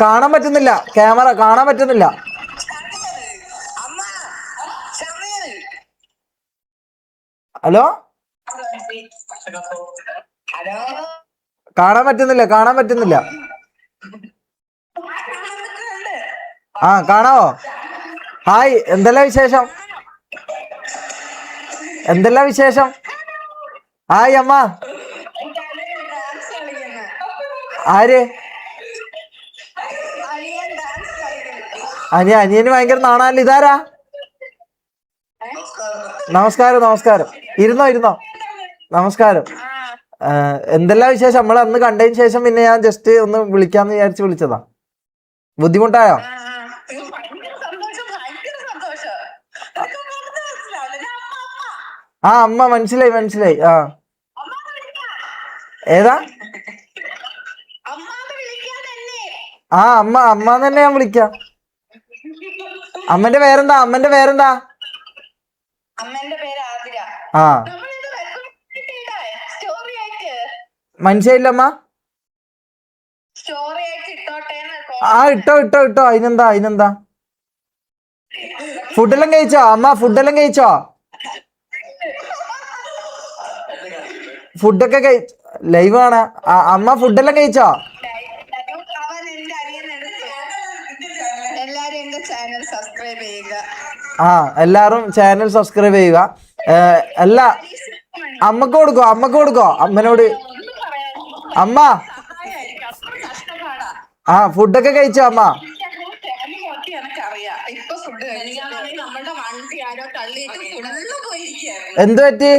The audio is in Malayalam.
കാണാൻ പറ്റുന്നില്ല, ക്യാമറ കാണാൻ പറ്റുന്നില്ല. ഹലോ, കാണാൻ പറ്റുന്നില്ല, കാണാൻ പറ്റുന്നില്ല. ആ കാണാവോ? ഹായ്, എന്തെല്ലാം വിശേഷം? എന്തെല്ലാം വിശേഷം? ഹായ് അമ്മ. ആര്? അനിയന് ഭയങ്കര നാണാല്ലോ. ഇതാരാ? നമസ്കാരം, നമസ്കാരം. ഇരുന്നോ. നമസ്കാരം. എന്തെല്ലാം വിശേഷം? നമ്മൾ അന്ന് കണ്ടതിന് ശേഷം പിന്നെ ഞാൻ ജസ്റ്റ് ഒന്ന് വിളിക്കാന്ന് വിചാരിച്ച് വിളിച്ചതാ. ബുദ്ധിമുട്ടായോ? ആ അമ്മ, മനസ്സിലായി. ആ ഏതാ? ആ അമ്മ തന്നെ ഞാൻ വിളിക്കാം. അമ്മന്റെ പേരെന്താ? ആ മനസ്സിലായില്ലമ്മ. ആ ഇട്ടോ. അതിനെന്താ? ഫുഡെല്ലാം കഴിച്ചോ അമ്മ? ഫുഡൊക്കെ കഴിച്ചോ? ലൈവാണ്. അമ്മ ഫുഡെല്ലാം കഴിച്ചോ? എല്ലാരും ചാനൽ സബ്സ്ക്രൈബ് ചെയ്യുക. അല്ല, അമ്മക്ക് കൊടുക്കോ അമ്മനോട്. അമ്മ, ഫുഡൊക്കെ കഴിച്ചോ അമ്മ? എന്ത് പറ്റി?